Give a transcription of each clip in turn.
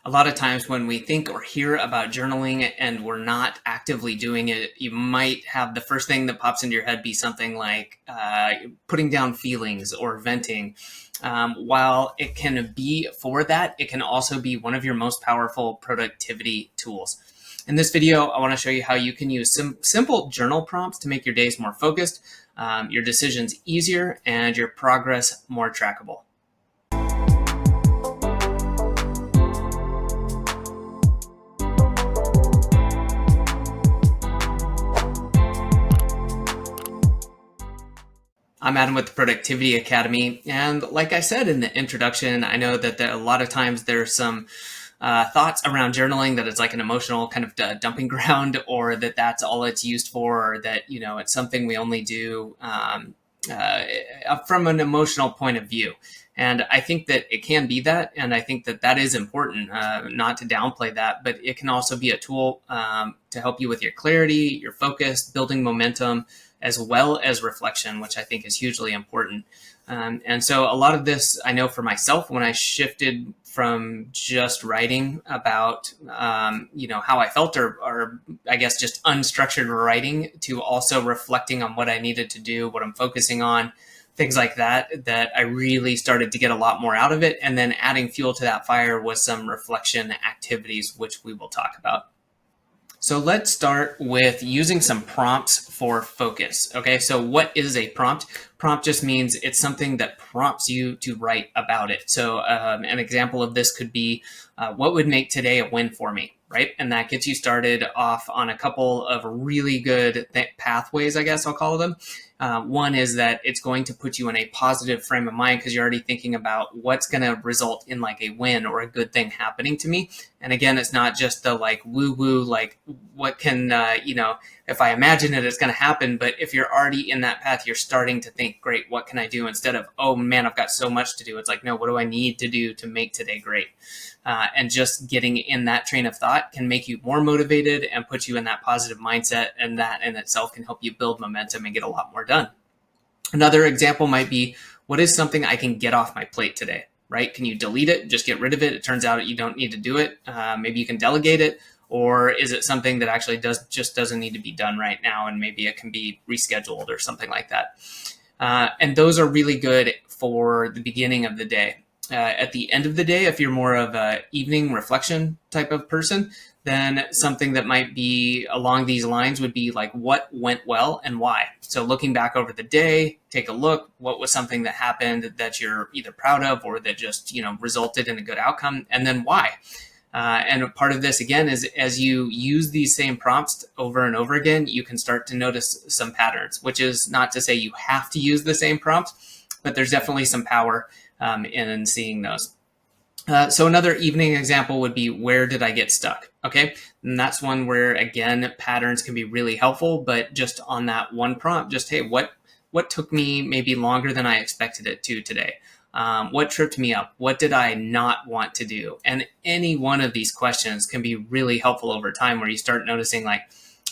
A lot of times when we think or hear about journaling and we're not actively doing it, you might have the first thing that pops into your head be something like putting down feelings or venting. While it can be for that, it can also be one of your most powerful productivity tools. In this video, I want to show you how you can use some simple journal prompts to make your days more focused, your decisions easier, and your progress more trackable. I'm Adam with the Productivity Academy, and like I said in the introduction, I know that a lot of times there's some thoughts around journaling that it's like an emotional kind of dumping ground, or that that's all it's used for, or that it's something we only do from an emotional point of view. And I think that it can be that, and I think that that is important, not to downplay that, but it can also be a tool to help you with your clarity, your focus, building momentum, as well as reflection, which I think is hugely important. And so a lot of this, I know for myself, when I shifted from just writing about, how I felt, or I guess just unstructured writing, to also reflecting on what I needed to do, what I'm focusing on, things like that, that I really started to get a lot more out of it. And then adding fuel to that fire was some reflection activities, which we will talk about. So let's start with using some prompts for focus. Okay, so what is a prompt? Prompt just means it's something that prompts you to write about it. So an example of this could be, what would make today a win for me, right? And that gets you started off on a couple of really good pathways, I guess I'll call them. One is that it's going to put you in a positive frame of mind because you're already thinking about what's going to result in like a win or a good thing happening to me. And again, it's not just the like woo-woo, like what can, if I imagine it, it's going to happen. But if you're already in that path, you're starting to think, great, what can I do? Instead of, oh man, I've got so much to do. It's like, no, what do I need to do to make today great? And just getting in that train of thought can make you more motivated and put you in that positive mindset. And that in itself can help you build momentum and get a lot more done. Another example might be, what is something I can get off my plate today, right? Can you delete it? Just get rid of it. It turns out you don't need to do it. Maybe you can delegate it. Or is it something that actually doesn't need to be done right now, and maybe it can be rescheduled or something like that? And those are really good for the beginning of the day. At the end of the day, if you're more of an evening reflection type of person, then something that might be along these lines would be like, what went well and why? So looking back over the day, take a look, what was something that happened that you're either proud of or that just, resulted in a good outcome, and then why? And part of this, again, is as you use these same prompts over and over again, you can start to notice some patterns, which is not to say you have to use the same prompts, but there's definitely some power in seeing those. So another evening example would be, where did I get stuck? Okay, and that's one where, again, patterns can be really helpful, but just on that one prompt, just, hey, what took me maybe longer than I expected it to today? What tripped me up? What did I not want to do? And any one of these questions can be really helpful over time, where you start noticing like,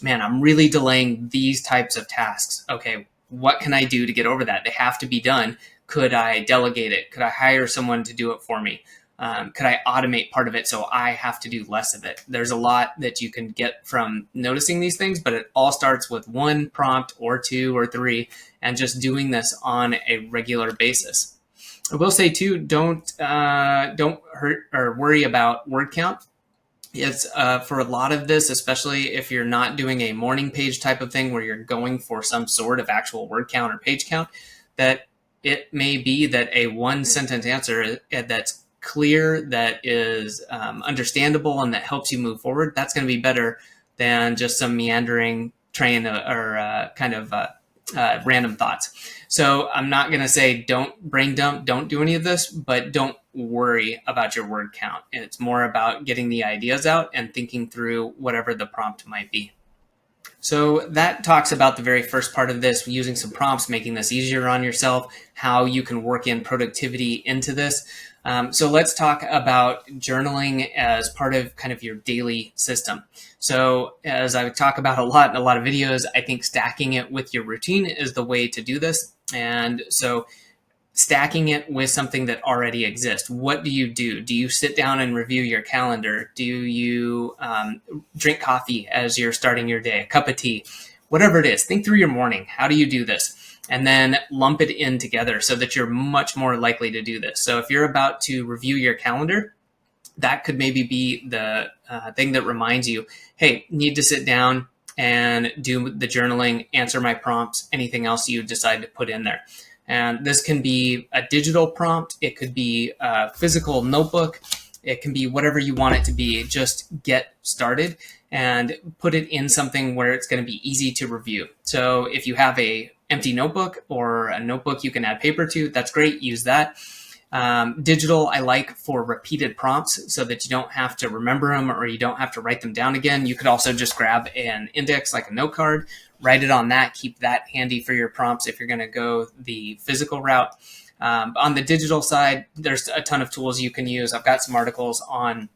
man, I'm really delaying these types of tasks. Okay, what can I do to get over that? They have to be done. Could I delegate it? Could I hire someone to do it for me? Could I automate part of it so I have to do less of it? There's a lot that you can get from noticing these things, but it all starts with one prompt or two or three, and just doing this on a regular basis. I will say too, don't hurt or worry about word count. It's for a lot of this, especially if you're not doing a morning page type of thing where you're going for some sort of actual word count or page count, that it may be that a one sentence answer that's clear, that is understandable, and that helps you move forward, that's going to be better than just some meandering train or random thoughts. So I'm not going to say don't brain dump, don't do any of this, but don't worry about your word count. It's more about getting the ideas out and thinking through whatever the prompt might be. So that talks about the very first part of this, using some prompts, making this easier on yourself, how you can work in productivity into this. So let's talk about journaling as part of kind of your daily system. So as I talk about a lot in a lot of videos, I think stacking it with your routine is the way to do this. And so stacking it with something that already exists. What do you do? Do you sit down and review your calendar? Do you drink coffee as you're starting your day, a cup of tea? Whatever it is, think through your morning. How do you do this? And then lump it in together so that you're much more likely to do this. So if you're about to review your calendar, that could maybe be the thing that reminds you, hey, need to sit down and do the journaling, answer my prompts, anything else you decide to put in there. And this can be a digital prompt. It could be a physical notebook. It can be whatever you want it to be. Just get started and put it in something where it's going to be easy to review. So if you have a empty notebook or a notebook you can add paper to, that's great. Use that. Digital, I like for repeated prompts so that you don't have to remember them or you don't have to write them down again. You could also just grab an index like a note card, write it on that, keep that handy for your prompts if you're going to go the physical route. On the digital side, there's a ton of tools you can use. I've got some articles on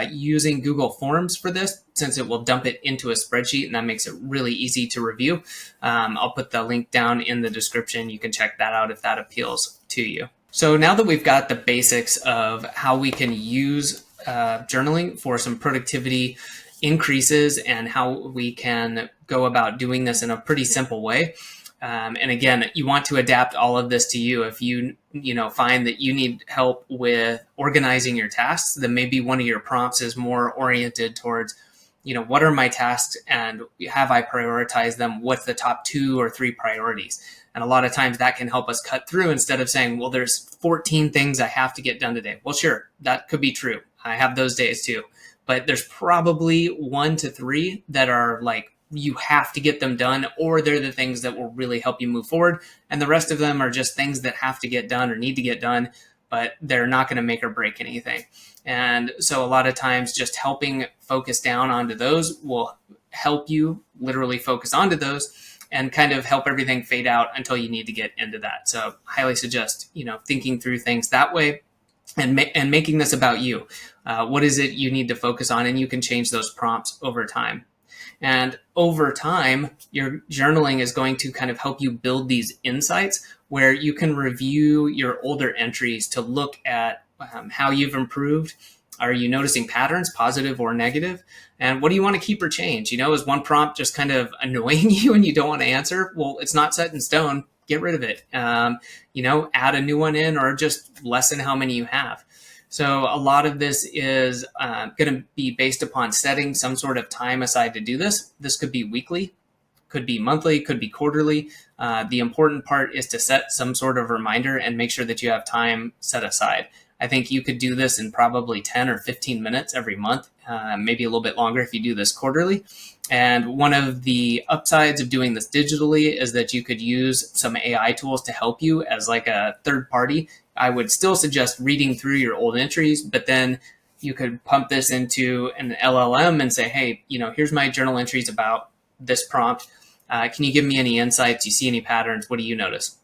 using Google Forms for this, since it will dump it into a spreadsheet and that makes it really easy to review. I'll put the link down in the description. You can check that out if that appeals to you. So now that we've got the basics of how we can use journaling for some productivity increases and how we can go about doing this in a pretty simple way. And again, you want to adapt all of this to you. If you find that you need help with organizing your tasks, then maybe one of your prompts is more oriented towards, what are my tasks and have I prioritized them? What's the top 2 or 3 priorities? And a lot of times that can help us cut through instead of saying, well, there's 14 things I have to get done today. Well, sure, that could be true. I have those days too. But there's probably 1 to 3 that are like, you have to get them done, or they're the things that will really help you move forward. And the rest of them are just things that have to get done or need to get done, but they're not going to make or break anything. And so a lot of times just helping focus down onto those will help you literally focus onto those and kind of help everything fade out until you need to get into that. So highly suggest, thinking through things that way and making this about you. What is it you need to focus on? And you can change those prompts over time. And over time, your journaling is going to kind of help you build these insights where you can review your older entries to look at how you've improved. Are you noticing patterns, positive or negative? And what do you want to keep or change? Is one prompt just kind of annoying you and you don't want to answer? Well, it's not set in stone. Get rid of it. Add a new one in or just lessen how many you have. So a lot of this is going to be based upon setting some sort of time aside to do this. This could be weekly, could be monthly, could be quarterly. The important part is to set some sort of reminder and make sure that you have time set aside. I think you could do this in probably 10 or 15 minutes every month, maybe a little bit longer if you do this quarterly. And one of the upsides of doing this digitally is that you could use some AI tools to help you as like a third party. I would still suggest reading through your old entries, but then you could pump this into an LLM and say, hey, here's my journal entries about this prompt. Can you give me any insights? You see any patterns? What do you notice?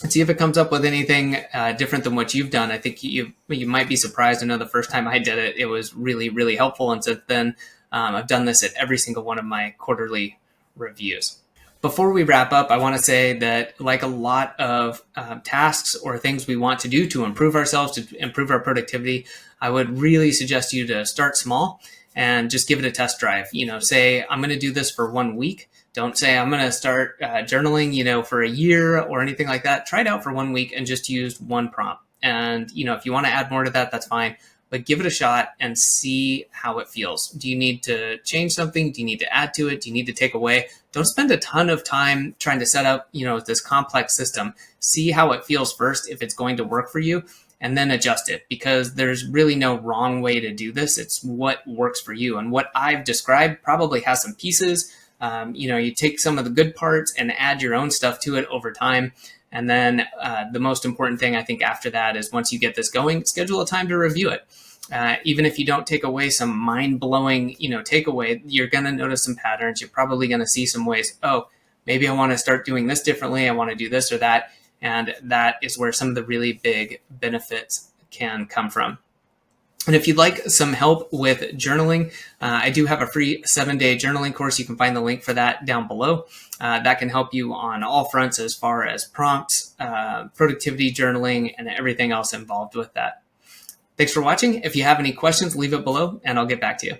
And see if it comes up with anything different than what you've done. I think you might be surprised. I know the first time I did it, it was really, really helpful. And since then, I've done this at every single one of my quarterly reviews. Before we wrap up, I want to say that like a lot of tasks or things we want to do to improve ourselves, to improve our productivity, I would really suggest you to start small and just give it a test drive. Say, I'm going to do this for 1 week. Don't say I'm going to start journaling, for a year or anything like that. Try it out for 1 week and just use one prompt. And, if you want to add more to that, that's fine. But give it a shot and see how it feels. Do you need to change something? Do you need to add to it? Do you need to take away? Don't spend a ton of time trying to set up, this complex system. See how it feels first, if it's going to work for you, and then adjust it, because there's really no wrong way to do this. It's what works for you. And what I've described probably has some pieces. You take some of the good parts and add your own stuff to it over time. And then the most important thing I think after that is once you get this going, schedule a time to review it. Even if you don't take away some mind-blowing, takeaway, you're going to notice some patterns. You're probably going to see some ways, oh, maybe I want to start doing this differently. I want to do this or that. And that is where some of the really big benefits can come from. And if you'd like some help with journaling, I do have a free 7-day journaling course. You can find the link for that down below. That can help you on all fronts as far as prompts, productivity journaling, and everything else involved with that. Thanks for watching. If you have any questions, leave it below and I'll get back to you.